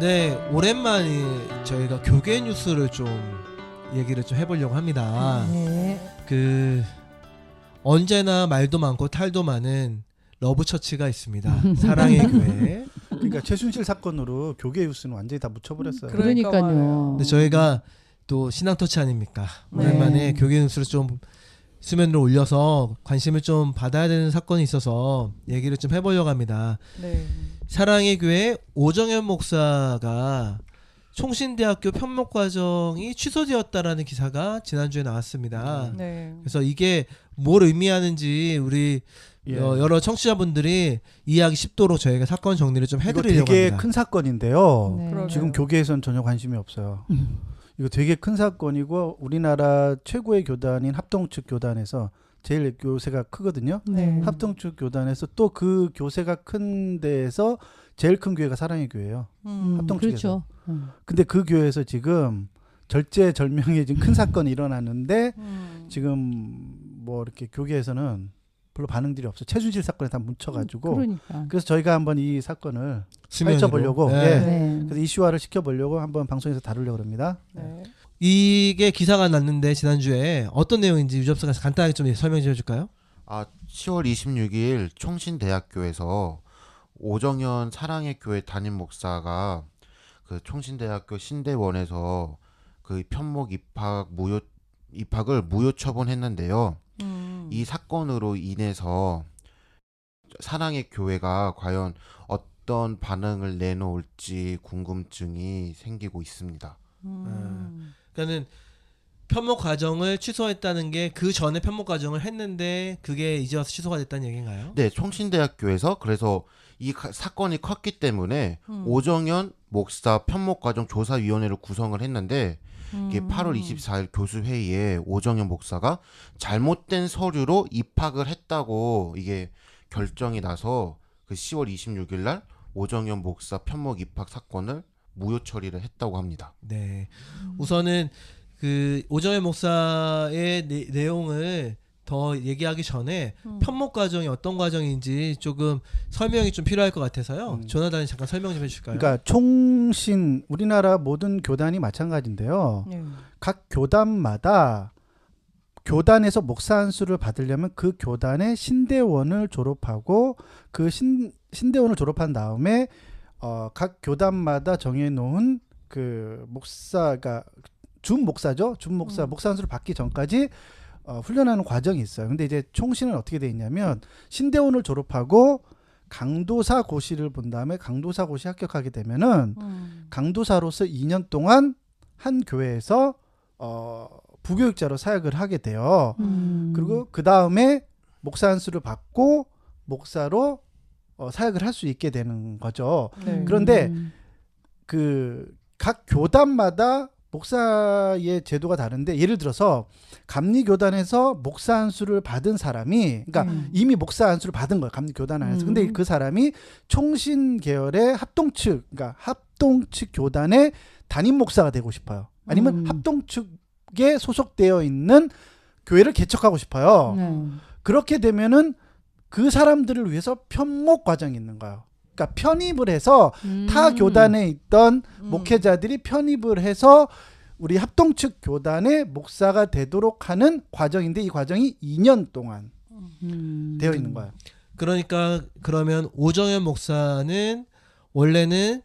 네, 오랜만에 저희가 교계 뉴스를 좀 얘기를 좀 해보려고 합니다. 네. 언제나 말도 많고 탈도 많은 러브처치가 있습니다. 사랑의 교회. 그러니까 최순실 사건으로 교계 뉴스는 완전히 다 묻혀버렸어요. 그러니까요. 근데 저희가 또 신앙터치 아닙니까? 오랜만에 네. 교계 뉴스를 좀 수면으로 올려서 관심을 좀 받아야 되는 사건이 있어서 얘기를 좀 해보려고 합니다. 네. 사랑의 교회 오정현 목사가 총신대학교 편목과정이 취소되었다라는 기사가 지난주에 나왔습니다. 네. 그래서 이게 뭘 의미하는지 우리 예. 여러 청취자분들이 이해하기 쉽도록 저희가 사건 정리를 좀 이거 해드리려고 되게 합니다. 큰 사건인데요. 네. 그러게요. 지금 교계에선 전혀 관심이 없어요. 이거 되게 큰 사건이고 우리나라 최고의 교단인 합동측 교단에서 제일 교세가 크거든요. 네. 합동측 교단에서 또 그 교세가 큰 데에서 제일 큰 교회가 사랑의 교회예요. 합동측에서. 그렇죠. 근데 그 교회에서 지금 절제절명의 지금 큰 사건이 일어났는데 지금 뭐 이렇게 교계에서는 별로 반응들이 없어. 최순실 사건에 다 묻혀가지고. 그러니까. 그래서 저희가 한번 이 사건을 수면으로. 펼쳐보려고 네. 예. 네. 그래서 이슈화를 시켜보려고 한번 방송에서 다루려고 합니다. 네. 이게 기사가 났는데 지난주에 어떤 내용인지 유접수가 간단하게 좀 설명 좀 해줄까요? 10월 26일 총신대학교에서 오정현 사랑의 교회 담임 목사가 그 총신대학교 신대원에서 그 편목 입학을 무효 처분했는데요. 이 사건으로 인해서 사랑의 교회가 과연 어떤 반응을 내놓을지 궁금증이 생기고 있습니다. 그러니까는 편목 과정을 취소했다는 게 그 전에 편목 과정을 했는데 그게 이제 와서 취소가 됐다는 얘기인가요? 네, 총신대학교에서 그래서 이 사건이 컸기 때문에 오정현 목사 편목과정 조사위원회를 구성을 했는데 이게 8월 24일 교수회의에 오정현 목사가 잘못된 서류로 입학을 했다고 이게 결정이 나서 그 10월 26일 날 오정현 목사 편목 입학 사건을 무효 처리를 했다고 합니다. 네. 우선은 그 오정현 목사의 내용을 더 얘기하기 전에 편목 과정이 어떤 과정인지 조금 설명이 좀 필요할 것 같아서요. 조나단이 잠깐 설명 좀 해주실까요? 그러니까 총신 우리나라 모든 교단이 마찬가지인데요. 네. 각 교단마다 교단에서 목사 안수를 받으려면 그 교단의 신대원을 졸업하고 그 신대원을 졸업한 다음에 각 교단마다 정해놓은 그 목사가 준 목사죠. 준 목사 목사 안수를 받기 전까지 훈련하는 과정이 있어요. 근데 이제 총신은 어떻게 돼 있냐면 신대원을 졸업하고 강도사 고시를 본 다음에 강도사 고시 합격하게 되면은 강도사로서 2년 동안 한 교회에서 부교육자로 사역을 하게 돼요. 그리고 그 다음에 목사 안수를 받고 목사로 사역을 할 수 있게 되는 거죠. 네. 그런데 그 각 교단마다 목사의 제도가 다른데 예를 들어서 감리교단에서 목사 안수를 받은 사람이 그러니까 이미 목사 안수를 받은 거예요. 감리교단 안에서. 근데 그 사람이 총신 계열의 합동측 그러니까 합동측 교단의 담임 목사가 되고 싶어요. 아니면 합동측에 소속되어 있는 교회를 개척하고 싶어요. 그렇게 되면은 그 사람들을 위해서 편목 과정이 있는 거예요. 그러니까 편입을 해서 타 교단에 있던 목회자들이 편입을 해서 우리 합동측 교단의 목사가 되도록 하는 과정인데 이 과정이 2년 동안 되어 있는 거예요. 그러니까 그러면 오정현 목사는 원래는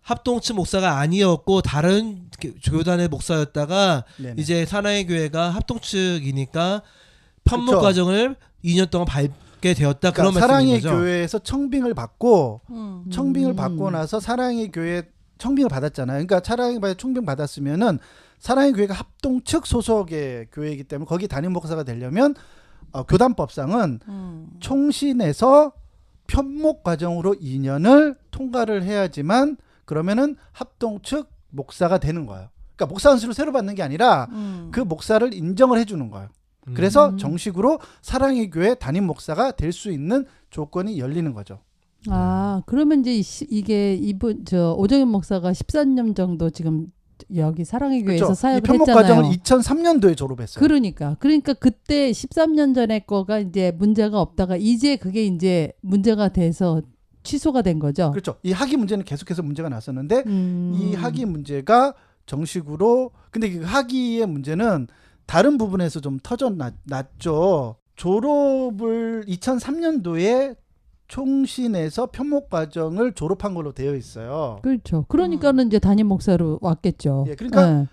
합동측 목사가 아니었고 다른 교단의 목사였다가 네네. 이제 사랑의 교회가 합동측이니까 편목 그렇죠. 과정을 2년 동안 밟게 되었다. 그러니까 그런 말씀인 사랑의 거죠? 교회에서 청빙을 받고 청빙을 받고 나서 사랑의 교회 청빙을 받았잖아요. 그러니까 사랑의 교회 청빙 받았으면은 사랑의 교회가 합동측 소속의 교회이기 때문에 거기 담임 목사가 되려면 교단법상은 총신에서 편목 과정으로 2년을 통과를 해야지만 그러면은 합동측 목사가 되는 거예요. 그러니까 목사 안수를 새로 받는 게 아니라 그 목사를 인정을 해주는 거예요. 그래서 정식으로 사랑의 교회 담임 목사가 될 수 있는 조건이 열리는 거죠. 그러면 이제 이게 오정현 목사가 13년 정도 지금 여기 사랑의 교회에서 그렇죠. 사역을 이 편목 했잖아요. 과정을 2003년도에 졸업했어요. 그러니까 그때 13년 전에 거가 이제 문제가 없다가 이제 그게 이제 문제가 돼서 취소가 된 거죠. 그렇죠. 이 학위 문제는 계속해서 문제가 났었는데 음. 이 학위 문제가 정식으로 근데 그 학위의 문제는 다른 부분에서 좀 터져났죠. 졸업을 2003년도에 총신에서 편목 과정을 졸업한 걸로 되어 있어요. 그렇죠. 그러니까는 이제 담임 목사로 왔겠죠. 예, 그러니까 네.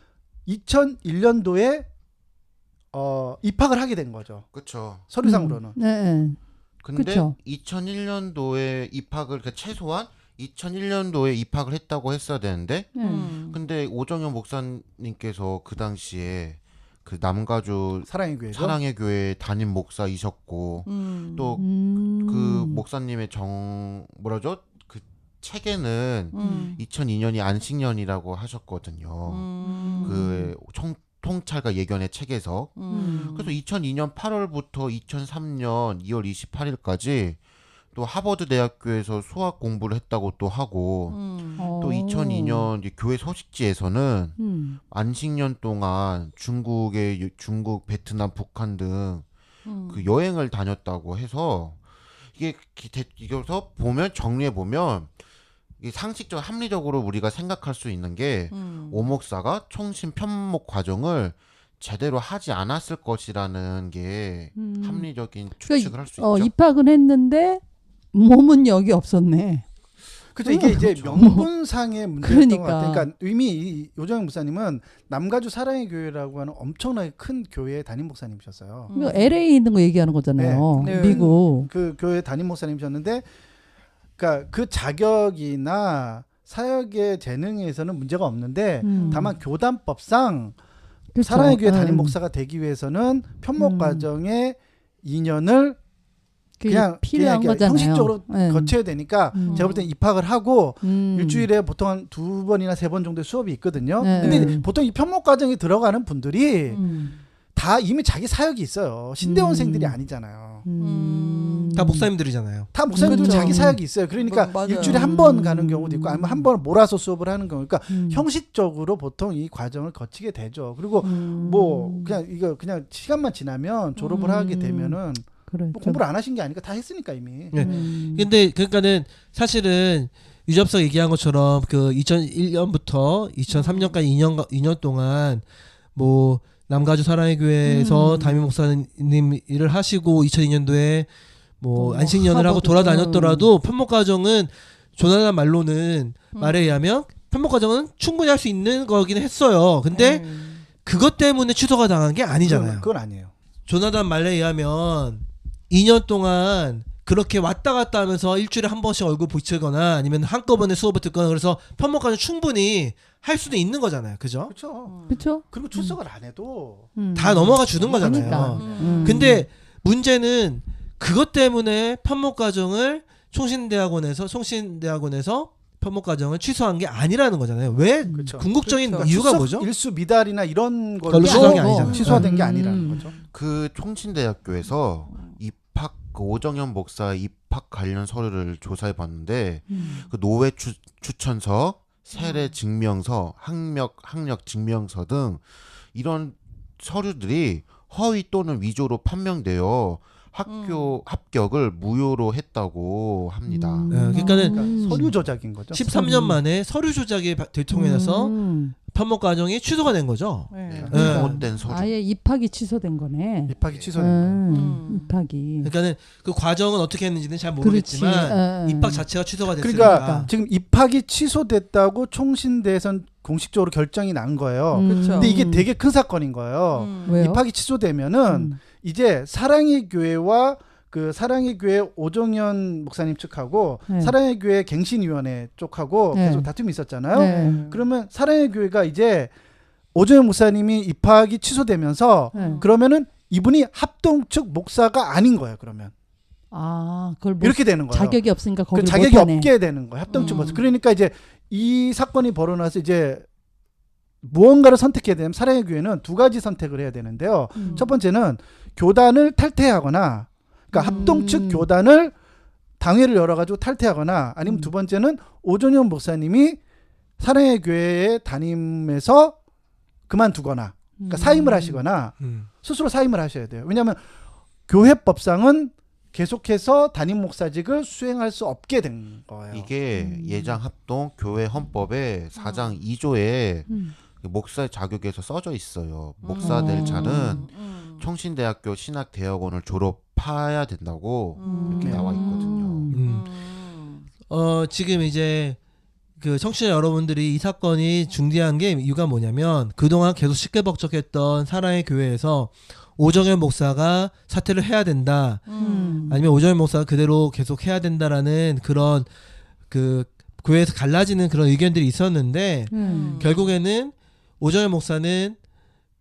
2001년도에 입학을 하게 된 거죠. 그렇죠. 서류상으로는. 네. 근데 그쵸. 2001년도에 입학을 그러니까 최소한 2001년도에 입학을 했다고 했어야 되는데 네. 근데 오정현 목사님께서 그 당시에 그 남가주 사랑의 교회죠. 사랑의 교회 담임 목사이셨고 또 그 목사님의 뭐라죠? 그 책에는 2002년이 안식년이라고 하셨거든요. 그 통찰과 예견의 책에서. 그래서 2002년 8월부터 2003년 2월 28일까지 또 하버드 대학교에서 수학 공부를 했다고 또 하고 또 2002년 이제 교회 소식지에서는 안식년 동안 중국, 베트남, 북한 등 그 여행을 다녔다고 해서 이게서 보면 정리해 보면 상식적 합리적으로 우리가 생각할 수 있는 게 오 목사가 총신 편목 과정을 제대로 하지 않았을 것이라는 게 합리적인 추측을 할 수 있죠. 입학은 했는데 몸은 여기 없었네. 그죠. 이게 이제 명분상의 문제였던 그러니까. 것 같아요. 그러니까 이미 이 요정현 목사님은 남가주 사랑의 교회라고 하는 엄청나게 큰 교회의 담임 목사님이셨어요. 이거 LA에 있는 거 얘기하는 거잖아요. 네. 미국. 그 교회 담임 목사님이셨는데, 그러니까 그 자격이나 사역의 재능에서는 문제가 없는데, 다만 교단법상 그렇죠. 사랑의 교회 담임 목사가 되기 위해서는 편목 과정의 2년을 그냥 필요한 그냥 거잖아요. 형식적으로 네. 거쳐야 되니까 제가 볼 땐 입학을 하고 일주일에 보통 한 2번이나 3번 정도의 수업이 있거든요. 네. 근데 보통 이 편목 과정에 들어가는 분들이 다 이미 자기 사역이 있어요. 신대원생들이 아니잖아요. 다 목사님들이잖아요. 다 목사님들 그렇죠. 자기 사역이 있어요. 그러니까 맞아요. 일주일에 한 번 가는 경우도 있고 아니면 한 번 몰아서 수업을 하는 경우. 그러니까 음. 형식적으로 보통 이 과정을 거치게 되죠. 그리고 뭐 그냥 이거 그냥 시간만 지나면 졸업을 하게 되면은 그래. 뭐 공부를 안 하신 게 아니까 다 했으니까 이미. 네. 근데 그러니까는 사실은 유접석 얘기한 것처럼 그 2001년부터 2003년까지 2년 동안 뭐 남가주 사랑의 교회에서 담임 목사님 일을 하시고 2002년도에 뭐 안식년을 하고 하버드. 돌아다녔더라도 편목 과정은 조나단 말로는 말에 의하면 편목 과정은 충분히 할 수 있는 거긴 했어요. 근데 그것 때문에 취소가 당한 게 아니잖아요. 그건 아니에요. 조나단 말에 의하면 2년 동안 그렇게 왔다 갔다 하면서 일주일에 한 번씩 얼굴 보이거나 아니면 한꺼번에 수업을 듣거나 그래서 편목 과정 충분히 할 수도 있는 거잖아요. 그죠? 그렇죠. 그렇죠. 그리고 출석을 안 해도 다 넘어가 주는 거잖아요. 그러니까. 근데 문제는 그것 때문에 편목 과정을 총신대학원에서 편목 과정을 취소한 게 아니라는 거잖아요. 왜 그렇죠. 궁극적인 그렇죠. 이유가 출석 뭐죠? 일수 미달이나 이런 걸로 걸로 취소한 게 아니잖아요. 취소된 게 아니라는 거죠. 그 총신대학교에서 입학 그 오정현 목사 입학 관련 서류를 조사해 봤는데 그 노회 추천서, 세례 증명서, 학력 증명서 등 이런 서류들이 허위 또는 위조로 판명되어 학교 합격을 무효로 했다고 합니다. 그러니까는 그러니까 서류 조작인 거죠. 13년 만에 서류 조작이 대통령에서 편목 과정이 취소가 된 거죠. 네. 잘못된 서류. 아예 입학이 취소된 거네. 입학이 취소된 거예요. 입학이. 그러니까는 그 과정은 어떻게 했는지는 잘 모르겠지만 그렇지. 입학 자체가 취소가 됐으니까. 그러니까 지금 입학이 취소됐다고 총신대에선 공식적으로 결정이 난 거예요. 그렇죠. 근데 이게 되게 큰 사건인 거예요. 왜요? 입학이 취소되면은 이제 사랑의 교회와 그 사랑의 교회 오정현 목사님 측하고 네. 사랑의 교회 갱신위원회 쪽하고 네. 계속 다툼이 있었잖아요. 네. 그러면 사랑의 교회가 이제 오정현 목사님이 입학이 취소되면서 네. 그러면은 이분이 합동 측 목사가 아닌 거예요. 그러면 아, 그걸 못, 이렇게 되는 거예요. 자격이 없으니까 그 거기를 자격이 못하네. 없게 되는 거예요. 합동 측 목사. 그러니까 이제 이 사건이 벌어나서 이제 무언가를 선택해야 되면 사랑의 교회는 두 가지 선택을 해야 되는데요. 첫 번째는 교단을 탈퇴하거나, 그러니까 합동 측 교단을 당회를 열어가지고 탈퇴하거나, 아니면 두 번째는 오정현 목사님이 사랑의 교회에 담임해서 그만두거나, 그러니까 사임을 하시거나 스스로 사임을 하셔야 돼요. 왜냐하면 교회법상은 계속해서 담임 목사직을 수행할 수 없게 된 거예요. 이게 예장 합동 교회 헌법의 4장 2조에 목사의 자격에서 써져 있어요. 목사 될 자는 총신대학교 신학대학원을 졸업해야 된다고 이렇게 나와 있거든요. 지금 이제 그 청취자 여러분들이 이 사건이 중대한 게 이유가 뭐냐면 그동안 계속 시끌벅적했던 사랑의 교회에서 오정현 목사가 사퇴를 해야 된다. 아니면 오정현 목사가 그대로 계속 해야 된다라는 그런 그 교회에서 갈라지는 그런 의견들이 있었는데 결국에는 오정현 목사는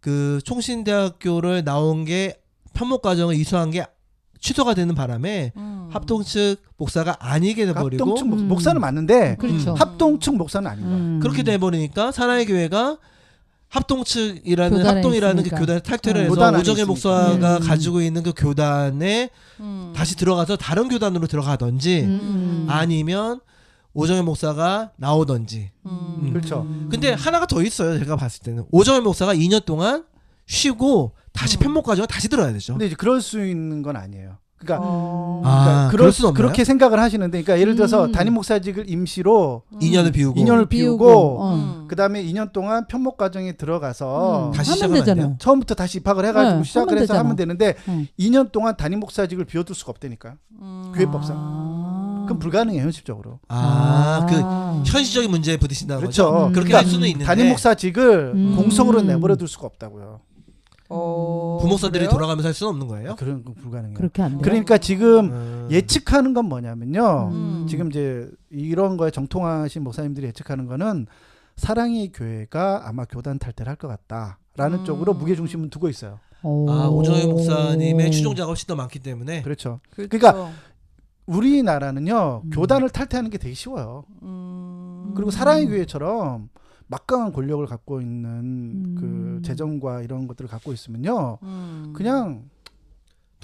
그 총신대학교를 나온 게 편목 과정을 이수한 게 취소가 되는 바람에 합동 측 목사가 아니게 돼버리고 합동 측 목사는 맞는데 그렇죠. 합동 측 목사는 아닌 거예요. 그렇게 돼버리니까 사랑의 교회가 합동 측이라는 교단에 합동이라는 그 있으니까. 교단에 탈퇴를 해서 교단 안에 오정현 있으니까. 목사가 가지고 있는 그 교단에 다시 들어가서 다른 교단으로 들어가든지 아니면 오정현 목사가 나오든지. 그렇죠. 근데 하나가 더 있어요. 제가 봤을 때는 오정현 목사가 2년 동안 쉬고 다시 편목 과정을 다시 들어야 되죠. 근데 이제 그럴 수 있는 건 아니에요. 그러니까, 그럴 수는 없나요? 그렇게 생각을 하시는데, 그러니까 예를 들어서 담임 목사직을 임시로 2년을 비우고 2년을 비우고, 어. 그다음에 2년 동안 편목 과정에 들어가서 다시 하면 시작하면 안 되잖아. 돼요? 처음부터 다시 입학을 해가지고 네, 시작을 하면 해서 하면 되잖아. 되는데 응. 2년 동안 담임 목사직을 비워둘 수가 없다니까요. 교회법상. 그럼 불가능해요, 현실적으로. 그 현실적인 문제에 부딪힌다는 그렇죠. 거죠. 그렇게 그러니까 될 수는 있는데 담임 목사직을 공석으로 음. 내버려둘 수가 없다고요. 부목사들이 그래요? 돌아가면서 할 수는 없는 거예요? 그런 거 불가능해요. 그렇게 안 돼. 그러니까 지금 예측하는 건 뭐냐면요. 음. 지금 이제 이런 거에 정통하신 목사님들이 예측하는 거는 사랑의 교회가 아마 교단 탈퇴를 할 것 같다라는 쪽으로 무게 중심을 두고 있어요. 오정현 목사님의 추종 작업이 더 많기 때문에 그렇죠. 그러니까 우리나라는요 교단을 탈퇴하는 게 되게 쉬워요. 그리고 사랑의 교회처럼 막강한 권력을 갖고 있는 그 재정과 이런 것들을 갖고 있으면요 그냥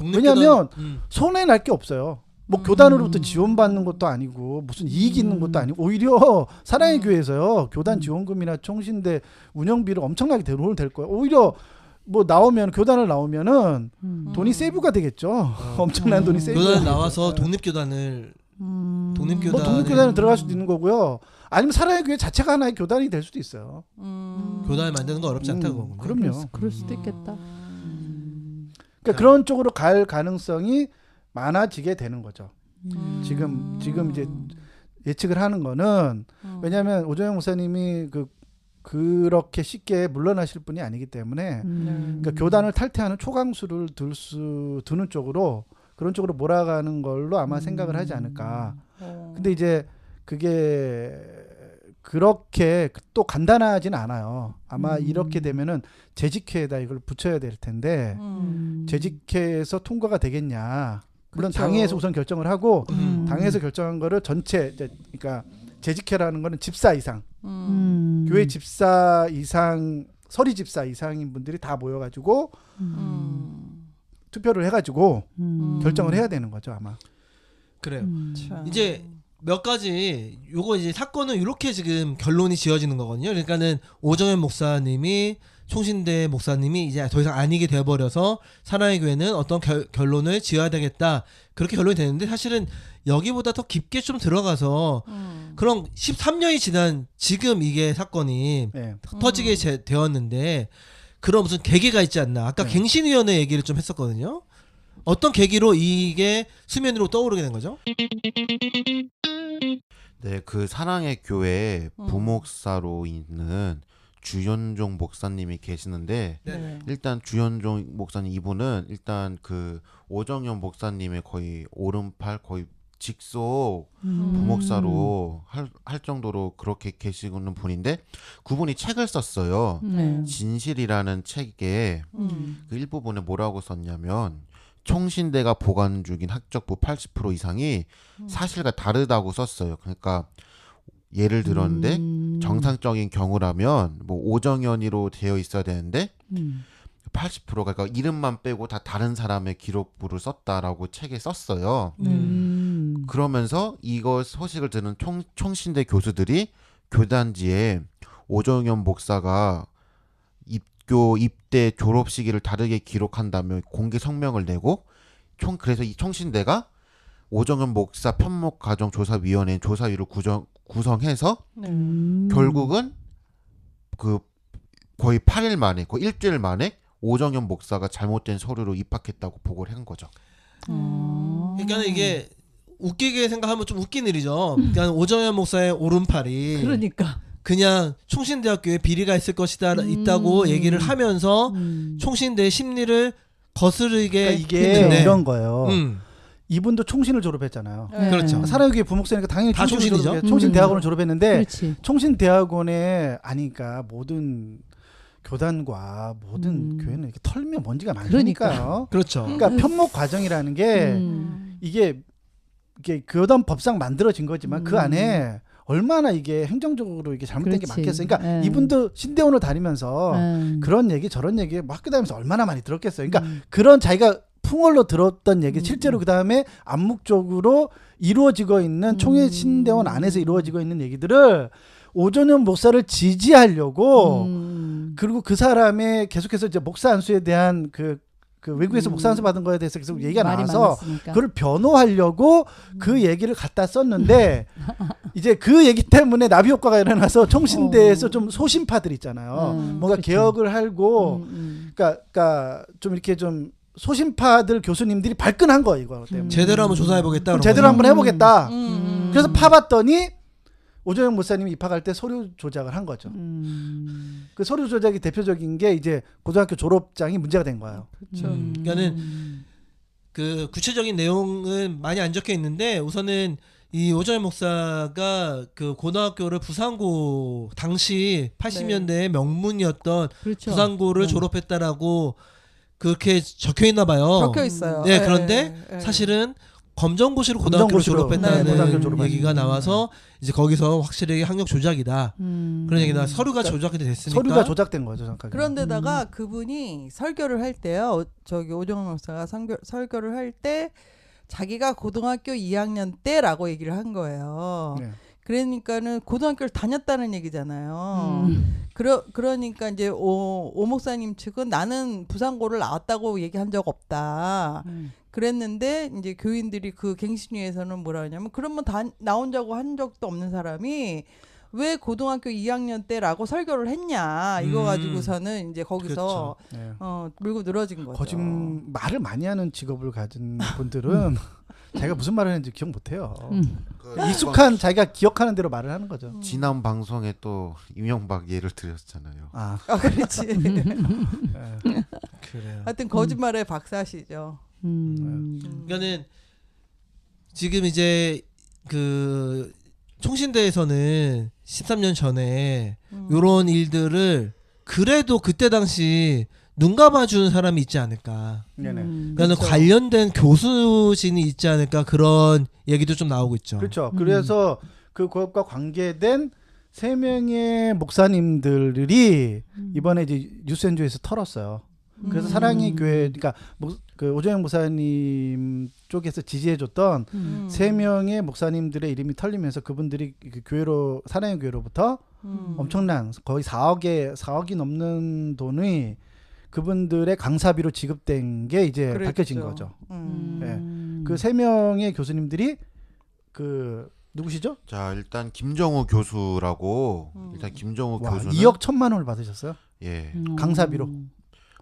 왜냐하면 손해 날 게 없어요. 뭐 교단으로부터 지원받는 것도 아니고 무슨 이익이 있는 것도 아니고 오히려 사랑의 교회에서요 교단 지원금이나 총신대 운영비를 엄청나게 대로를 될 거예요. 오히려 뭐 나오면 교단을 나오면은 돈이 세이브가 되겠죠. 엄청난 돈이 세이브가 교단에 되겠죠. 나와서 독립교단을 뭐 독립교단을 들어갈 수도 있는 거고요. 아니면 사랑의 교회 자체가 하나의 교단이 될 수도 있어요. 교단을 만드는 거 어렵지 않다고 보군요. 그럼요. 그럴 수도 있겠다. 그러니까 그런 쪽으로 갈 가능성이 많아지게 되는 거죠. 지금 이제 예측을 하는 거는 왜냐하면 오정현 목사님이 그렇게 쉽게 물러나실 분이 아니기 때문에 그러니까 교단을 탈퇴하는 초강수를 두는 쪽으로 그런 쪽으로 몰아가는 걸로 아마 생각을 하지 않을까. 근데 이제 그게 그렇게 또 간단하지는 않아요. 아마 이렇게 되면은 재직회에다 이걸 붙여야 될 텐데 재직회에서 통과가 되겠냐. 물론 그렇죠. 당회에서 우선 결정을 하고 당회에서 결정한 거를 전체 그러니까 재직회라는 거는 집사 이상 교회 집사 이상 서리 집사 이상인 분들이 다 모여가지고 투표를 해가지고 결정을 해야 되는 거죠 아마. 그래요. 이제 몇 가지 요거 이제 사건은 이렇게 지금 결론이 지어지는 거거든요. 그러니까는 오정현 목사님이 총신대 목사님이 이제 더 이상 아니게 되어버려서 사랑의 교회는 어떤 결론을 지어야 되겠다 그렇게 결론이 되는데 사실은 여기보다 더 깊게 좀 들어가서 그럼 13년이 지난 지금 이게 사건이 네. 터지게 되었는데 그런 무슨 계기가 있지 않나. 아까 네. 갱신위원회 얘기를 좀 했었거든요. 어떤 계기로 이게 수면 위로 떠오르게 된 거죠? 네, 그 사랑의 교회 부목사로 있는 주현종 목사님이 계시는데 네. 일단 주현종 목사님 이분은 일단 그 오정현 목사님의 거의 오른팔 거의 직속 부목사로 할 정도로 그렇게 계시는 분인데 그분이 책을 썼어요. 네. 진실이라는 책에 그 일부분에 뭐라고 썼냐면 총신대가 보관 중인 학적부 80% 이상이 사실과 다르다고 썼어요. 그러니까 예를 들었는데 정상적인 경우라면 뭐 오정현이로 되어 있어야 되는데 80%가 그러니까 이름만 빼고 다 다른 사람의 기록부를 썼다라고 책에 썼어요. 그러면서 이거 소식을 듣는 총신대 교수들이 교단지에 오정현 목사가 입대 졸업 시기를 다르게 기록한다며 공개 성명을 내고 그래서 이 총신대가 오정현 목사 편목 가정 조사위원회 조사위를 구성해서 결국은 그 거의 8일 만에 거의 일주일 만에 오정현 목사가 잘못된 서류로 입학했다고 보고를 한 거죠. 그러니까 이게 웃기게 생각하면 좀 웃긴 일이죠. 그러니까 오정현 목사의 오른팔이 그러니까 그냥 총신대학교에 비리가 있을 것이다 있다고 얘기를 하면서 총신대의 심리를 거스르게 그러니까 이게 했는데 이런 거예요. 음, 이분도 총신을 졸업했잖아요. 네. 그렇죠. 사랑의 교회 부목사니까 당연히 다 총신을 총신이죠. 졸업했- 총신대학원을 졸업했는데 그렇지. 총신대학원에 아니까 모든 교단과 모든 교회는 이렇게 털면 먼지가 많으니까요. 그렇죠. 그러니까 편목 과정이라는 게 이게 교단 법상 만들어진 거지만 그 안에 얼마나 이게 행정적으로 이게 잘못된 게 그렇지. 많겠어요. 그러니까 예. 이분도 신대원을 다니면서 음. 그런 얘기 저런 얘기 막 학교 다니면서 얼마나 많이 들었겠어요. 그러니까 그런 자기가 풍월로 들었던 얘기 실제로 그 다음에 암묵적으로 이루어지고 있는 총회 신대원 안에서 이루어지고 있는 얘기들을 오전현 목사를 지지하려고 그리고 그 사람의 계속해서 이제 목사 안수에 대한 그 외국에서 목사 안수 받은 거에 대해서 계속 얘기가 말이 나와서 많았으니까. 그걸 변호하려고 그 얘기를 갖다 썼는데 이제 그 얘기 때문에 나비 효과가 일어나서 총신대에서 좀 소신파들 있잖아요. 뭔가 그렇죠. 개혁을 하고 그러니까 좀 이렇게 좀 소신파들 교수님들이 발끈한 거예요, 이거 때문에. 제대로 한번 조사해보겠다. 그럼 그런 제대로 거죠. 한번 해보겠다. 그래서 음. 파봤더니 오정현 목사님이 입학할 때 서류 조작을 한 거죠. 그 서류 조작이 대표적인 게 이제 고등학교 졸업장이 문제가 된 거예요. 그렇죠. 그러니까는 그 구체적인 내용은 많이 안 적혀 있는데 우선은 이 오정현 목사가 그 고등학교를 부산고 당시 80년대의 명문이었던 그렇죠. 부산고를 졸업했다라고 그렇게 적혀 있나 봐요. 적혀 있어요. 네, 그런데 네. 사실은 검정고시로 고등학교를 검정고시로, 졸업했다는 네, 고등학교를 졸업했어요. 얘기가 나와서 이제 거기서 확실히 학력 조작이다. 그런 얘기나 서류가 그러니까 조작이 됐으니까. 서류가 조작된 거죠, 정확하게. 그런데다가 그분이 설교를 할 때요. 저기 오정현 목사가 설교를 할 때 자기가 고등학교 2학년 때라고 얘기를 한 거예요. 네. 그러니까는 고등학교를 다녔다는 얘기잖아요. 그러니까 이제 오 목사님 측은 나는 부산고를 나왔다고 얘기한 적 없다. 그랬는데 이제 교인들이 그 갱신위에서는 뭐라 하냐면 그러면 나온 자고 한 적도 없는 사람이 왜 고등학교 2학년 때라고 설교를 했냐 이거 가지고서는 이제 거기서 네. 물고 늘어진 거죠. 말을 많이 하는 직업을 가진 분들은 자기가 무슨 말을 했는지 기억 못해요. 익숙한 자기가 기억하는 대로 말을 하는 거죠. 지난 방송에 또 이명박 예를 들었잖아요. 아, 그렇지. 네. 그래요. 하여튼 거짓말의 박사시죠. 그러니까는 지금 이제 그 총신대에서는 13년 전에 요런 일들을 그래도 그때 당시 눈 감아주는 사람이 있지 않을까. 네네. 그러니까 그렇죠. 관련된 교수진이 있지 않을까 그런 얘기도 좀 나오고 있죠. 그렇죠. 그래서 그것과 관계된 3명의 목사님들이 이번에 이제 뉴스엔조에서 털었어요. 그래서 사랑의 교회, 그러니까 그 오정현 목사님 쪽에서 지지해줬던 3명의 목사님들의 이름이 털리면서 그분들이 그 교회로 사랑의 교회로부터 엄청난 거의 4억이 넘는 돈이 그분들의 강사비로 지급된 게 이제 그랬죠. 밝혀진 거죠. 그 3명의 교수님들이 그 누구시죠? 자, 일단 김정우 교수라고 일단 김정우 와, 교수는 2억 1천만 원을 받으셨어요. 예. 강사비로.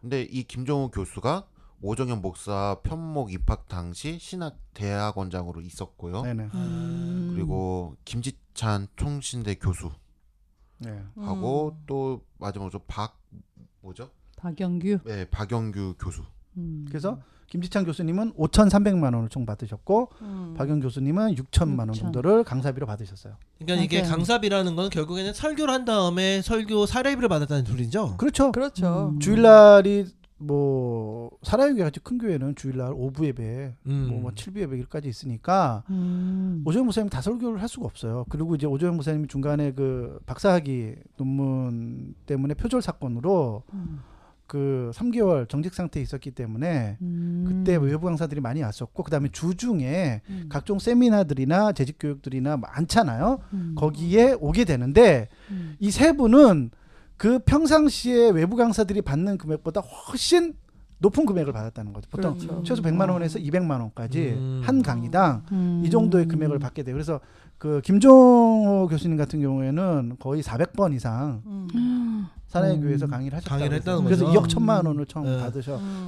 근데 이 김정우 교수가 오정현 목사 편목 입학 당시 신학 대학원장으로 있었고요. 네네. 그리고 김지찬 총신대 교수 네. 하고 또 마지막으로 박영규. 네, 박영규 교수. 그래서 김지찬 교수님은 5,300만 원을 총 받으셨고 박영 교수님은 6천만 원 6천. 정도를 강사비로 받으셨어요. 그러니까 이게 맞아요. 강사비라는 건 결국에는 설교를 한 다음에 설교 사례비를 받았다는 소리죠. 그렇죠. 그렇죠. 주일날이 뭐 사랑의 교회 같이 큰 교회는 주일날 오부 예배, 음. 뭐 7부 예배까지 있으니까 오정현 목사님 다 설교를 할 수가 없어요. 그리고 이제 오정현 목사님이 중간에 그 박사학위 논문 때문에 표절 사건으로 그 3개월 정직 상태에 있었기 때문에 그때 외부 강사들이 많이 왔었고 그다음에 주중에 각종 세미나들이나 재직 교육들이나 많잖아요. 거기에 오게 되는데 이 세 분은 그 평상시에 외부 강사들이 받는 금액보다 훨씬 높은 금액을 받았다는 거죠. 보통 그렇죠. 최소 100만 원에서 200만 원까지 한 강의당 이 정도의 금액을 받게 돼요. 그래서 그 김종호 교수님 같은 경우에는 거의 400번 이상 사랑의 교회에서 강의를 하셨다고 강의를 했다는 그래서 거죠. 2억 1천만 원을 처음 네.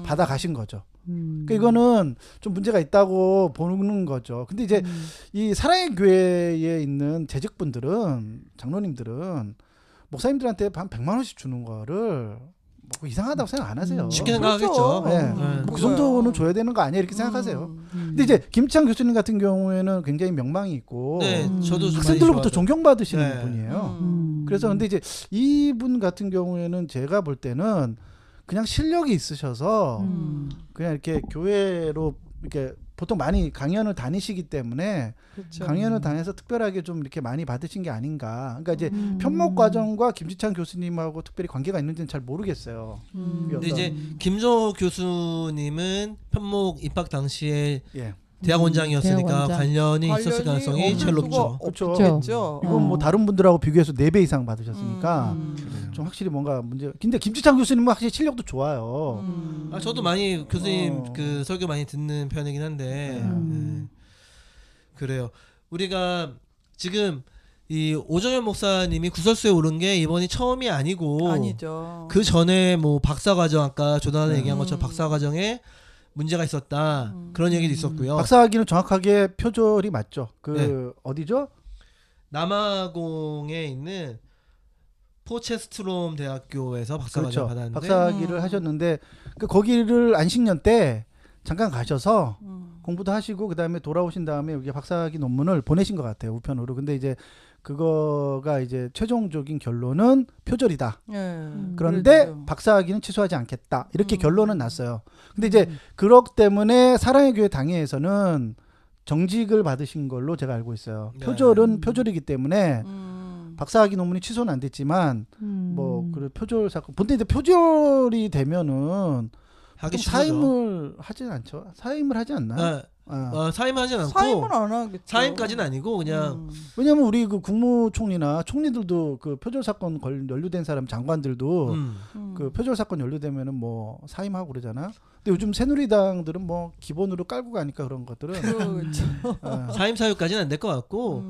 받아 가신 거죠. 그러니까 이거는 좀 문제가 있다고 보는 거죠. 근데 이제 이 사랑의 교회에 있는 재직분들은 장로님들은 목사님들한테 한 100만 원씩 주는 거를 뭐 이상하다고 생각 안 하세요. 쉽게 생각하겠죠. 네. 네. 그 정도는 줘야 되는 거 아니야 이렇게 생각하세요. 근데 이제 김창 교수님 같은 경우에는 굉장히 명망이 있고 네, 저도 좀 학생들로부터 많이 좋아하죠. 존경받으시는 네. 분이에요. 그래서 근데 이제 이분 같은 경우에는 제가 볼 때는 그냥 실력이 있으셔서 그냥 이렇게 교회로 이렇게 보통 많이 강연을 다니시기 때문에 그렇죠. 강연을 다녀서 특별하게 좀 이렇게 많이 받으신 게 아닌가. 그러니까 이제 편목 과정과 김지찬 교수님하고 특별히 관계가 있는지는 잘 모르겠어요. 근데 이제 김종호 교수님은 편목 입학 당시에 예. 대학원장이었으니까 대학원장. 관련이 있었을 가능성이 없을 제일 수가 높죠. 그렇죠. 없겠죠. 이건 뭐 다른 분들하고 비교해서 4배 이상 받으셨으니까 그래요. 좀 확실히 뭔가 문제. 근데 김지찬 교수님은 확실히 실력도 좋아요. 아, 저도 많이 교수님 어. 그 설교 많이 듣는 편이긴 한데 네. 그래요. 우리가 지금 이 오정현 목사님이 구설수에 오른 게 이번이 처음이 아니고 아니죠. 그 전에 뭐 박사과정 아까 조단에 얘기한 것처럼 박사과정에 문제가 있었다 그런 얘기도 있었고요. 박사학위는 정확하게 표절이 맞죠. 그 네. 어디죠? 남아공에 있는 포체스트롬 대학교에서 박사과정 그렇죠. 받았는데 박사학위를 하셨는데 그 거기를 안식년 때 잠깐 가셔서 공부도 하시고 그다음에 돌아오신 다음에 여기 박사학위 논문을 보내신 것 같아요. 우편으로. 근데 이제 그거가 이제 최종적인 결론은 표절이다. 예. 그런데 그렇죠. 박사학위는 취소하지 않겠다. 이렇게 결론은 났어요. 근데 이제 그렇기 때문에 사랑의 교회 당회에서는 정직을 받으신 걸로 제가 알고 있어요. 네. 표절은 표절이기 때문에 박사학위 논문이 취소는 안 됐지만 뭐 그 표절 사건. 근데 이제 표절이 되면은 하기 보통 싫죠. 사임을 하지 않죠. 사임을 하지 않나요? 사임하진 않고 사임은 안 하겠죠. 사임까지는 아니고 그냥 왜냐면 우리 그 국무총리나 총리들도 그 표절 사건 연루된 사람 장관들도 그 표절 사건 연루되면은 뭐 사임하고 그러잖아. 근데 요즘 새누리당들은 뭐 기본으로 깔고 가니까 그런 것들은 그렇죠. 사임 사유까지는 안 될 것 같고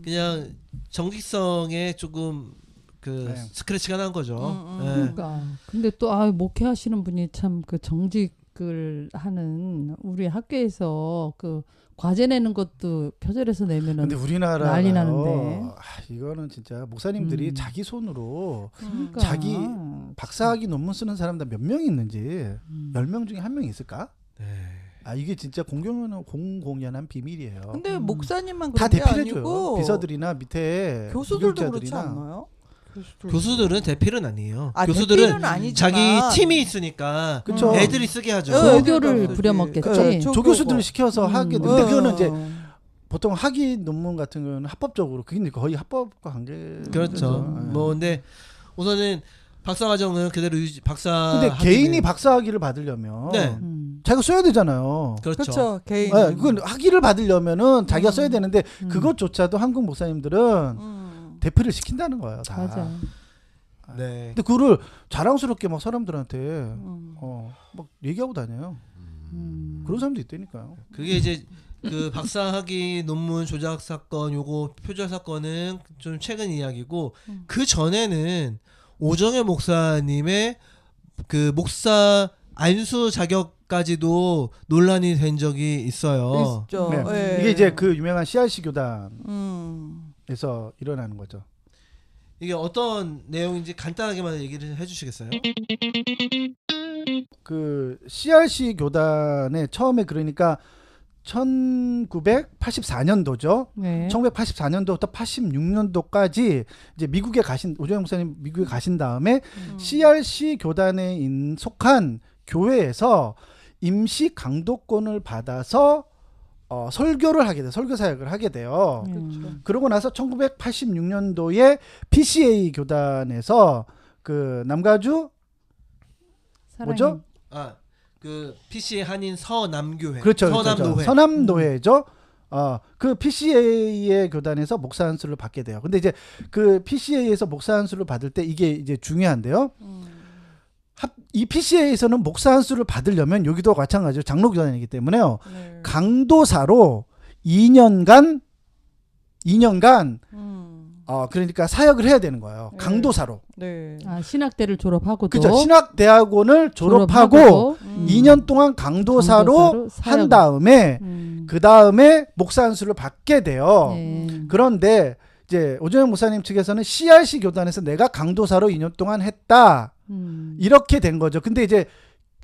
그냥 정직성에 조금 그 네. 스크래치가 난 거죠. 네. 그러니까. 근데 또 목회하시는 분이 참 그 정직을 하는 우리 학교에서 그 과제 내는 것도 표절해서 내면은 근데 우리나라 난리 나는데. 이거는 진짜 목사님들이 자기 손으로 그러니까. 자기 박사학위 논문 쓰는 사람 다 몇 명이 있는지 10명 중에 한 명이 있을까? 네. 이게 진짜 공공연한 비밀이에요. 근데 목사님만 다 그런 게 대필해줘요. 아니고 비서들이나 밑에 교수들도 그렇지 경력자들이나. 않나요? 교수들은 대필은 아니에요. 아, 교수들은 대필은 아니지만 자기 팀이 있으니까 그쵸. 애들이 쓰게 하죠. 조교를 부려먹겠지. 그러니까 조교수들을 시켜서 하게 되는데 그거는 이제 어. 보통 학위 논문 같은 경우는 합법적으로 그게 이제 거의 합법과 관계. 그렇죠. 뭐 근데 우선은 박사 과정은 그대로 박사. 근데 학위는- 개인이 박사학위를 받으려면 네. 자기가 써야 되잖아요. 그렇죠. 그렇죠. 개인. 네, 그건 학위를 받으려면은 자기가 써야 되는데 그것조차도 한국 목사님들은 대필을 시킨다는 거예요. 다. 맞아. 네. 근데 그거를 자랑스럽게 막 사람들한테 막 얘기하고 다녀요. 그런 사람도 있다니까요. 그게 이제 그 박사 학위 논문 조작 사건 요거 표절 사건은 좀 최근 이야기고 그 전에는 오정현 목사님의 그 목사 안수 자격까지도 논란이 된 적이 있어요. 있죠. 네. 예. 이게 이제 그 유명한 CRC 교단에서 일어나는 거죠. 이게 어떤 내용인지 간단하게만 얘기를 해주시겠어요? 그 CRC 교단에 처음에 그러니까 1984년도죠. 네. 1984년도부터 86년도까지 이제 미국에 가신 오정현 목사님 미국에 가신 다음에 CRC 교단에 속한 교회에서 임시 강도권을 받아서 설교를 하게 돼요. 설교 사역을 하게 돼요. 그러고 나서 1986년도에 PCA 교단에서 그 남가주 뭐죠? 그 PC 한인 서남교회. 그렇죠. 서남노회. 그렇죠. 서남노회죠. 그 PCA의 교단에서 목사 안수를 받게 돼요. 근데 이제 그 PCA에서 목사 안수를 받을 때 이게 이제 중요한데요. 이 PCA에서는 목사 한 수를 받으려면 여기도 마찬가지로 장로교단이기 때문에요. 네. 강도사로 2년간 그러니까 사역을 해야 되는 거예요. 네. 강도사로. 네. 아, 신학대를 졸업하고도 그죠. 신학대학원을 졸업하고 2년 동안 강도사로 한 다음에 그 다음에 목사 한 수를 받게 돼요. 네. 그런데 이제 오정현 목사님 측에서는 CRC 교단에서 내가 강도사로 2년 동안 했다. 이렇게 된 거죠. 근데 이제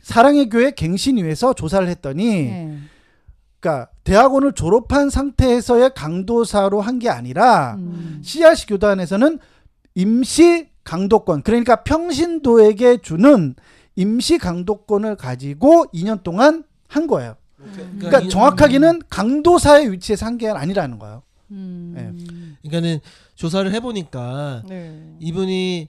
사랑의 교회 갱신위에서 조사를 했더니 네. 그러니까 대학원을 졸업한 상태에서의 강도사로 한 게 아니라 CRC 교단에서는 임시 강도권, 그러니까 평신도에게 주는 임시 강도권을 가지고 2년 동안 한 거예요. 그러니까 정확하게는 강도사의 위치에서 한 게 아니라는 거예요. 네. 그러니까는 조사를 해보니까 네. 이분이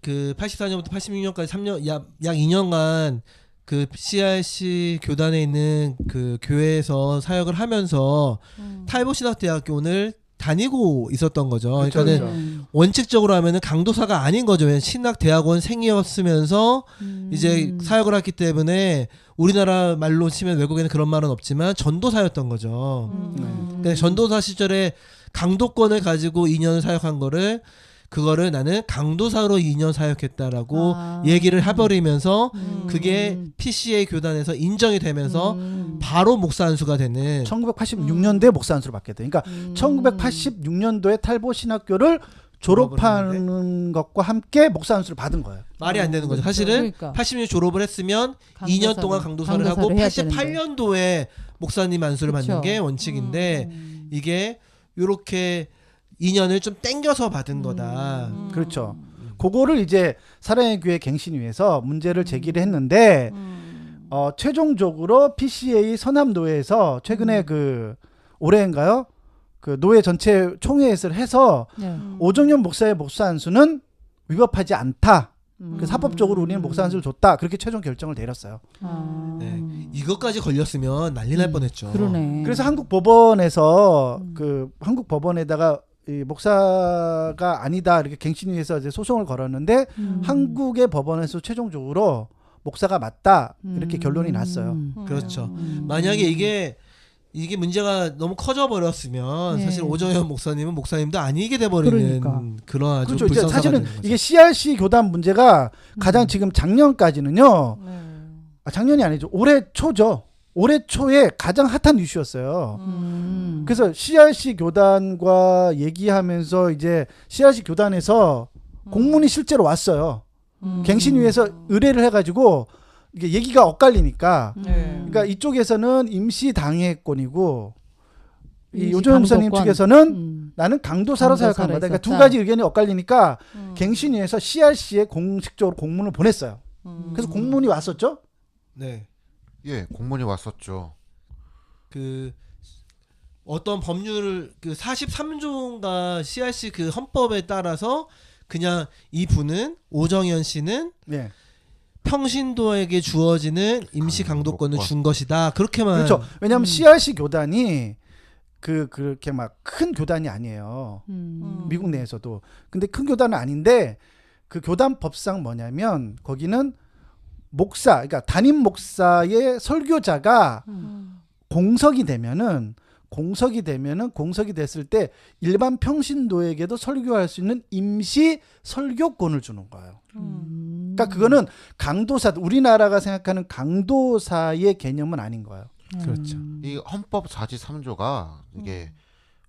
그 84년부터 86년까지 3년 약 2년간 그 CRC 교단에 있는 그 교회에서 사역을 하면서 탈보신학대학교를 다니고 있었던 거죠. 그렇죠, 그러니까는 그렇죠. 원칙적으로 하면은 강도사가 아닌 거죠. 왜냐면 신학대학원 생이었으면서 이제 사역을 했기 때문에 우리나라 말로 치면 외국에는 그런 말은 없지만 전도사였던 거죠. 근데 전도사 시절에 강도권을 가지고 2년 사역한 거를 그거를 나는 강도사로 2년 사역했다라고 얘기를 해버리면서 그게 PCA 교단에서 인정이 되면서 바로 목사 안수가 되는 1986년도에 목사 안수를 받게 돼. 그러니까 1986년도에 탈보 신학교를 졸업하는 것과 함께 목사 안수를 받은 거예요. 말이 안 되는 거죠. 사실은 그러니까. 80년 졸업을 했으면 2년 동안 강도사를 하고 해야 되는데. 88년도에 목사님 안수를 그쵸. 받는 게 원칙인데 이게 요렇게 2년을 좀 땡겨서 받은 거다. 그렇죠. 그거를 이제 사랑의 교회 갱신위에서 문제를 제기를 했는데 최종적으로 PCA 서남노회에서 최근에 그 올해인가요? 그 노회 전체 총회에서 해서 네. 오정현 목사의 목사 안수는 위법하지 않다. 그래서 합법적으로 우리는 목사 안수를 줬다. 그렇게 최종 결정을 내렸어요. 네. 이것까지 걸렸으면 난리 날 뻔했죠. 그러네. 그래서 한국 법원에서 그 한국 법원에다가 이 목사가 아니다 이렇게 갱신위에서 이제 소송을 걸었는데 한국의 법원에서 최종적으로 목사가 맞다 이렇게 결론이 났어요. 그렇죠. 만약에 이게 문제가 너무 커져 버렸으면 네. 사실 오정현 목사님은 목사님도 아니게 돼 버리는 그러니까. 그런 아주 그렇죠. 이제 불상사가 사실은 되는 거죠. 이게 CRC 교단 문제가 가장 지금 작년까지는요. 네. 작년이 아니죠. 올해 초죠. 올해 초에 가장 핫한 이슈였어요. 그래서 CRC 교단과 얘기하면서 이제 CRC 교단에서 공문이 실제로 왔어요. 갱신위에서 의뢰를 해가지고 이게 얘기가 엇갈리니까. 네. 그러니까 이쪽에서는 임시 당해권이고 이 임시 오정현 목사님 강도권. 측에서는 나는 강도사로 강도사로 사역한 거다. 그러니까 두 있었다. 가지 의견이 엇갈리니까 갱신위에서 CRC에 공식적으로 공문을 보냈어요. 그래서 공문이 왔었죠. 네. 예, 공문이 왔었죠. 그 어떤 법률을 그 43조인가 CRC 그 헌법에 따라서 그냥 이 분은 오정현 씨는 네. 평신도에게 주어지는 임시 강도권을 준 것이다. 그렇게만 그렇죠. 왜냐하면 CRC 교단이 그렇게 막 큰 교단이 아니에요. 미국 내에서도. 근데 큰 교단은 아닌데 그 교단 법상 뭐냐면 거기는 목사, 그러니까 담임 목사의 설교자가 공석이 됐을 때 일반 평신도에게도 설교할 수 있는 임시 설교권을 주는 거예요. 그러니까 그거는 강도사, 우리나라가 생각하는 강도사의 개념은 아닌 거예요. 그렇죠. 이 헌법 43조가 이게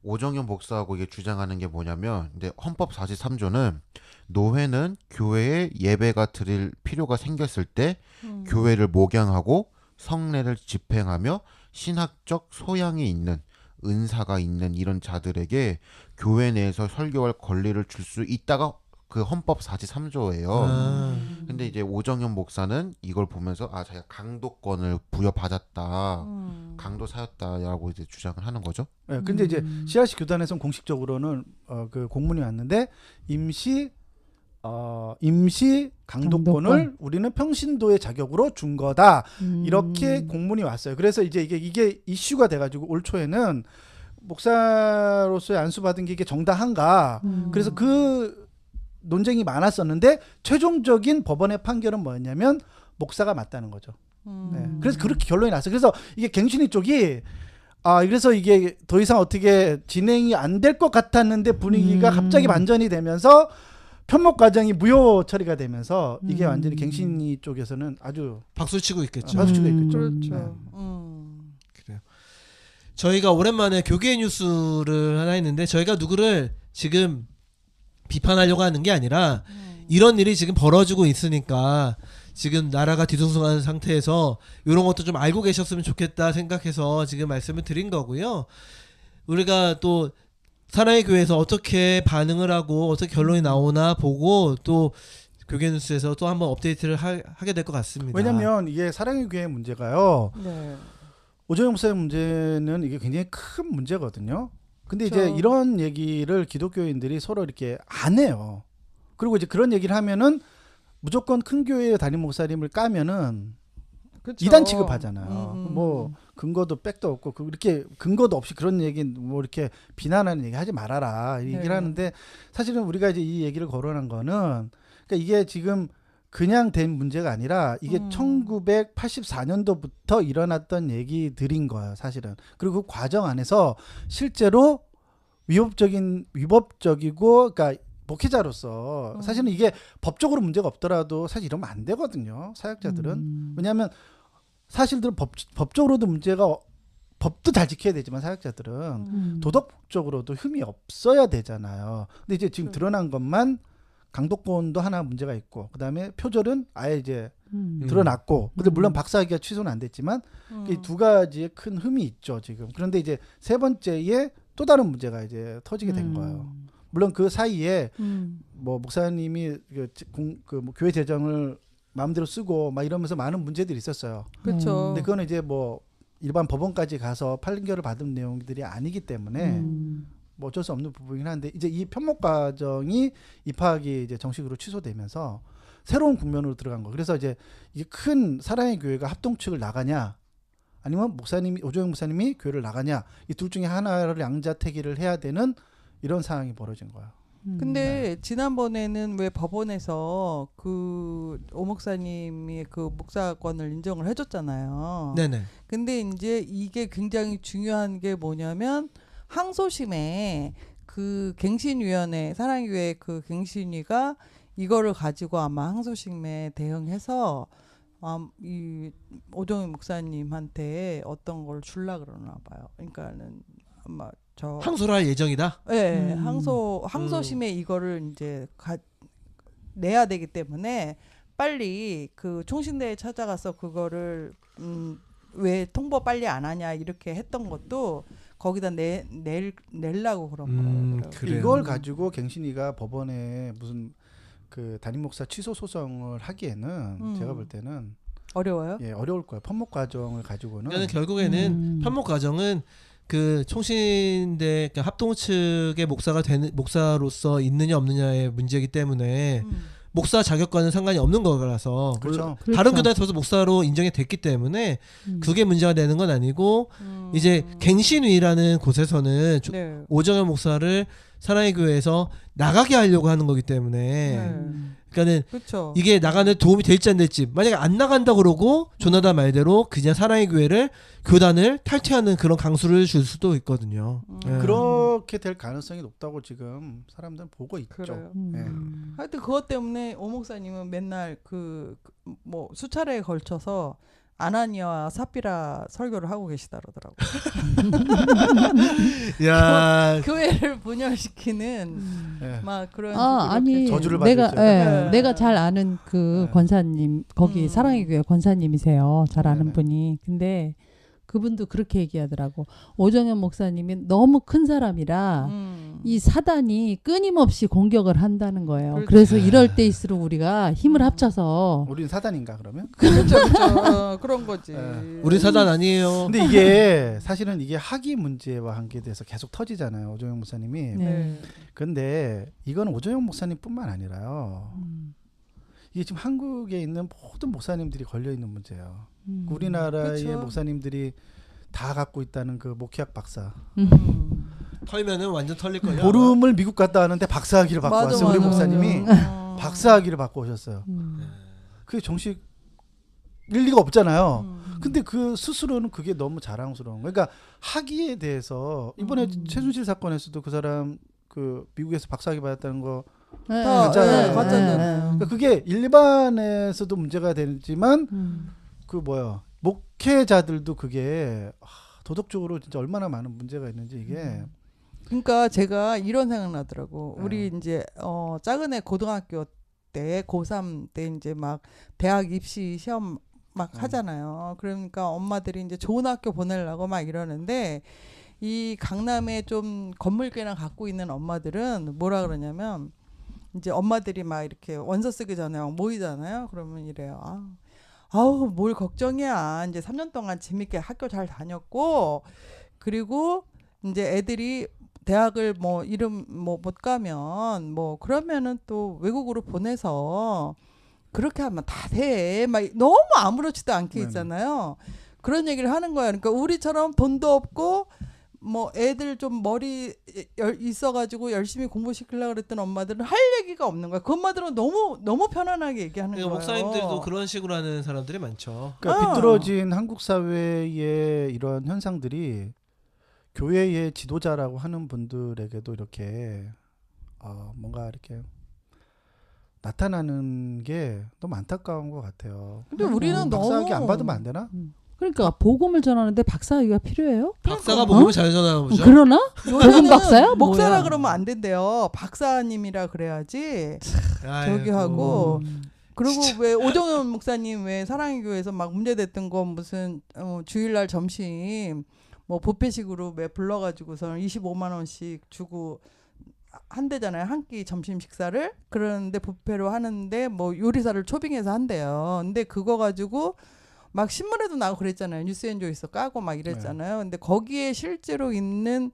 오정현 목사하고 이게 주장하는 게 뭐냐면 이제 헌법 43조는 노회는 교회에 예배가 드릴 필요가 생겼을 때 교회를 목양하고 성례를 집행하며 신학적 소양이 있는 은사가 있는 이런 자들에게 교회 내에서 설교할 권리를 줄 수 있다가 그 헌법 43조예요. 근데 이제 오정현 목사는 이걸 보면서 자기가 강도권을 부여받았다, 강도사였다라고 이제 주장을 하는 거죠. 네, 근데 이제 CRC 교단에서는 공식적으로는 그 공문이 왔는데 임시 강도권을 강도권. 우리는 평신도의 자격으로 준 거다. 이렇게 공문이 왔어요. 그래서 이제 이게 이슈가 돼가지고 올 초에는 목사로서의 안수받은 게 이게 정당한가. 그래서 그 논쟁이 많았었는데 최종적인 법원의 판결은 뭐였냐면 목사가 맞다는 거죠. 네. 그래서 그렇게 결론이 났어요. 그래서 이게 갱신위 쪽이 그래서 이게 더 이상 어떻게 진행이 안 될 것 같았는데 분위기가 갑자기 반전이 되면서 편목 과정이 무효 처리가 되면서 이게 완전히 갱신위 쪽에서는 아주 박수 치고 있겠죠. 박수 치고 있겠죠. 그렇죠. 그래요. 저희가 오랜만에 교계 뉴스를 하나 했는데 저희가 누구를 지금 비판하려고 하는 게 아니라 이런 일이 지금 벌어지고 있으니까 지금 나라가 뒤숭숭한 상태에서 이런 것도 좀 알고 계셨으면 좋겠다 생각해서 지금 말씀을 드린 거고요. 우리가 또 사랑의 교회에서 어떻게 반응을 하고 어떻게 결론이 나오나 보고 또 교계 뉴스에서 또 한번 업데이트를 하게 될 것 같습니다. 왜냐하면 이게 사랑의 교회 문제가요. 네. 오정영 목사의 문제는 이게 굉장히 큰 문제거든요. 근데 그렇죠. 이제 이런 얘기를 기독교인들이 서로 이렇게 안 해요. 그리고 이제 그런 얘기를 하면은 무조건 큰 교회 담임 목사님을 까면은 그렇죠. 이단 취급하잖아요. 뭐 근거도 백도 없고 이렇게 근거도 없이 그런 얘기 뭐 이렇게 비난하는 얘기 하지 말아라 이 얘기를 네. 하는데 사실은 우리가 이제 이 얘기를 거론한 거는 그러니까 이게 지금 그냥 된 문제가 아니라 이게 1984년도부터 일어났던 얘기들인 거예요, 사실은. 그리고 그 과정 안에서 실제로 위법적이고 그러니까 목회자로서 사실은 이게 법적으로 문제가 없더라도 사실 이러면 안 되거든요. 사역자들은. 왜냐하면 사실들은 법적으로도 문제가 법도 잘 지켜야 되지만 사역자들은 도덕적으로도 흠이 없어야 되잖아요. 근데 이제 지금 드러난 것만 강도권도 하나 문제가 있고 그다음에 표절은 아예 이제 드러났고 근데 물론 박사학위가 취소는 안 됐지만 이 두 가지의 큰 흠이 있죠 지금. 그런데 이제 세 번째에 또 다른 문제가 이제 터지게 된 거예요. 물론 그 사이에 뭐 목사님이 뭐 교회 재정을 마음대로 쓰고 막 이러면서 많은 문제들이 있었어요. 그렇죠. 근데 그거는 이제 뭐 일반 법원까지 가서 판결을 받은 내용들이 아니기 때문에 뭐 어쩔 수 없는 부분이긴 한데 이제 이 편목 과정이 입학이 이제 정식으로 취소되면서 새로운 국면으로 들어간 거. 그래서 이제 이게 큰 사랑의 교회가 합동측을 나가냐 아니면 오정영 목사님이 교회를 나가냐 이 둘 중에 하나를 양자택일을 해야 되는 이런 상황이 벌어진 거야. 근데 지난번에는 왜 법원에서 그 오 목사님이 그 목사권을 인정을 해줬잖아요. 네네. 근데 이제 이게 굉장히 중요한 게 뭐냐면 항소심에 그 갱신위원회 사랑교회 그 갱신위가 이거를 가지고 아마 항소심에 대응해서 이 오정희 목사님한테 어떤 걸 줄라 그러나 봐요. 그러니까는 아마 항소를 할 예정이다. 네, 항소심에 이거를 이제 내야 되기 때문에 빨리 그 총신대에 찾아가서 그거를 왜 통보 빨리 안 하냐 이렇게 했던 것도 거기다 내려고 그런 거예요. 그래요. 이걸 가지고 갱신이가 법원에 무슨 그 담임 목사 취소 소송을 하기에는 제가 볼 때는 어려워요? 예, 어려울 거예요. 편목 과정을 가지고는. 그러니까 결국에는 편목 과정은 그 총신대 그러니까 합동 측의 목사로서 있느냐 없느냐의 문제이기 때문에 목사 자격과는 상관이 없는 거라서 그렇죠. 다른 교단에서 목사로 인정이 됐기 때문에 그게 문제가 되는 건 아니고 이제 갱신위라는 곳에서는 네. 오정현 목사를 사랑의 교회에서 나가게 하려고 하는 거기 때문에 그러니까는 그렇죠. 이게 나가는 도움이 될지 안 될지 만약에 안 나간다 그러고 조나단 말대로 그냥 사랑의 교회를 교단을 탈퇴하는 그런 강수를 줄 수도 있거든요. 그렇게 될 가능성이 높다고 지금 사람들은 보고 있죠. 그래요. 예. 하여튼 그것 때문에 오 목사님은 맨날 뭐 수차례에 걸쳐서 아나니아와 삽비라 설교를 하고 계시다 그러더라고요. 야, 교회를 분열시키는 예. 막 그런 아니 저주를 내가 받았죠. 네. 내가 잘 아는 그 네. 권사님 거기 사랑의 교회 권사님이세요. 잘 아는 네네. 분이. 근데 그분도 그렇게 얘기하더라고. 오정현 목사님이 너무 큰 사람이라 이 사단이 끊임없이 공격을 한다는 거예요. 그렇죠. 그래서 이럴 때일수록 우리가 힘을 합쳐서 우리는 사단인가 그러면? 그렇죠. 그런 거지. 예. 우리 사단 아니에요. 근데 이게 사실은 이게 학위 문제와 관계돼서 계속 터지잖아요. 오정영 목사님이. 네. 근데 이건 오정영 목사님뿐만 아니라요. 이게 지금 한국에 있는 모든 목사님들이 걸려 있는 문제예요. 우리나라의 그쵸. 목사님들이 다 갖고 있다는 그 목회학 박사. 털면은 완전 털릴 거예요. 보름을 미국 갔다 왔는데 박사학위를 받고 맞아, 왔어요. 우리 맞아. 목사님이 박사학위를 받고 오셨어요. 그게 정식 일리가 없잖아요. 근데 그 스스로는 그게 너무 자랑스러운 거예요. 그러니까 학위에 대해서 이번에 최순실 사건에서도 그 사람 그 미국에서 박사학위 받았다는 거 네, 가짜잖아요. 가짜잖아요. 그러니까 그게 일반에서도 문제가 되지만 그 뭐야 목회자들도 그게 도덕적으로 진짜 얼마나 많은 문제가 있는지 이게 그러니까 제가 이런 생각 나더라고. 네. 우리 이제 작은 애 고등학교 때 고3 때 이제 막 대학 입시 시험 막 하잖아요. 그러니까 엄마들이 이제 좋은 학교 보내려고 막 이러는데 이 강남에 좀 건물개나 갖고 있는 엄마들은 뭐라 그러냐면 이제 엄마들이 막 이렇게 원서 쓰기 전에 막 모이잖아요. 그러면 이래요. 아우 뭘 걱정이야. 이제 3년 동안 재밌게 학교 잘 다녔고 그리고 이제 애들이 대학을 뭐 이름 뭐 못 가면 뭐 그러면은 또 외국으로 보내서 그렇게 하면 다 돼. 막 너무 아무렇지도 않게 있잖아요. 그런 얘기를 하는 거야. 그러니까 우리처럼 돈도 없고 뭐 애들 좀 머리 있어가지고 열심히 공부시키려고 그랬던 엄마들은 할 얘기가 없는 거야. 그 엄마들은 너무 편안하게 얘기하는 거예요. 목사님들도 그런 식으로 하는 사람들이 많죠. 그러니까 비뚤어진 한국 사회의 이런 현상들이 교회의 지도자라고 하는 분들에게도 이렇게 뭔가 이렇게 나타나는 게 너무 안타까운 것 같아요. 근데 우리는 박사학위 너무 안 받으면 안 되나? 그러니까 복음을 전하는데 박사학위가 필요해요? 박사가 복음을 잘 전하나 보죠. 그러나? 복음 박사야? 목사라 뭐야? 그러면 안 된대요. 박사님이라 그래야지. 아이고. 저기 하고 그리고 왜 오정현 목사님 왜 사랑의 교회에서 막 문제됐던 거 무슨 주일날 점심 뭐 뷔페식으로 왜 불러가지고서 25만 원씩 주고 한대잖아요. 한 끼 점심 식사를. 그러는데 뷔페로 하는데 뭐 요리사를 초빙해서 한대요. 근데 그거 가지고 막 신문에도 나오고 그랬잖아요. 뉴스엔조에서 까고 막 이랬잖아요. 근데 거기에 실제로 있는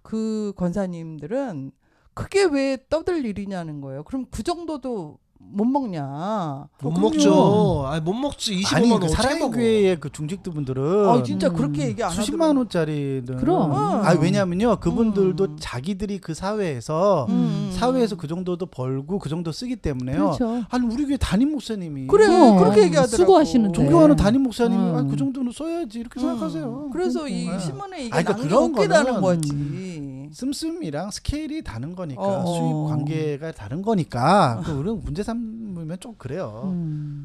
그 권사님들은 그게 왜 떠들 일이냐는 거예요. 그럼 그 정도도 못 먹냐? 못 먹죠. 못 먹지. 25만 아니 원 그 어떻게 사랑의 먹어? 교회의 그 중직들분들은 진짜 그렇게 얘기 안 수십만 하더라고요. 원짜리는 그럼. 왜냐면요 그분들도 자기들이 그 사회에서 사회에서 그 정도도 벌고 그 정도 쓰기 때문에요. 그렇죠. 아니 우리 교회 담임 목사님이 그래 그렇게 얘기하더라고. 수고하시는데. 존경하는 담임 목사님이 그 음. 정도는 써야지 이렇게 생각하세요. 그래서 이 네. 신문에 이게 아니, 그러니까 남게 그런 웃기다는 거는 거지. 씀씀이랑 스케일이 다른 거니까 어. 수입 관계가 다른 거니까 그 우리는 문제 삼으면 좀 그래요.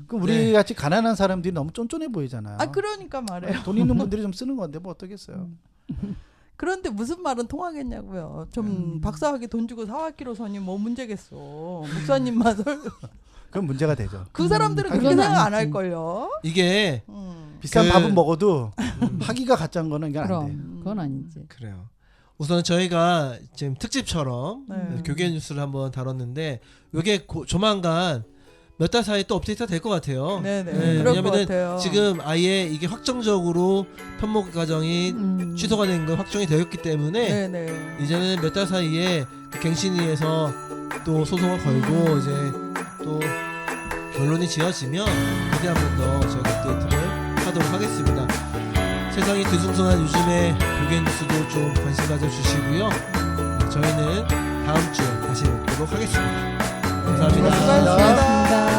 그럼 우리 네. 같이 가난한 사람들이 너무 쫀쫀해 보이잖아요. 그러니까 말해요. 돈 있는 분들이 좀 쓰는 건데 뭐 어떻겠어요. 그런데 무슨 말은 통하겠냐고요. 좀 박사학위 돈 주고 사왔기로서니 뭐 문제겠어. 목사님만 그건 문제가 되죠. 그 사람들은 그렇게 그건 생각 안 아니지. 할걸요. 이게 비싼 그- 밥은 먹어도 학위가 가짜인 거는 이건 안 돼. 그럼 그건 아니지. 그래요. 우선 저희가 지금 특집처럼 네. 교계 뉴스를 한번 다뤘는데 이게 조만간 몇 달 사이에 또 업데이트가 될 것 같아요. 네네. 네, 그럴 것 왜냐면은 같아요. 지금 아예 이게 확정적으로 편목 과정이 취소가 된 거 확정이 되었기 때문에 네네. 이제는 몇 달 사이에 그 갱신위에서 또 소송을 걸고 이제 또 결론이 지어지면 그때 한 번 더 저희가 업데이트를 하도록 하겠습니다. 세상이 뒤숭숭한 요즘에 교계 뉴스도 좀 관심 가져주시고요. 저희는 다음 주에 다시 뵙도록 하겠습니다. 감사합니다. 수고하셨습니다.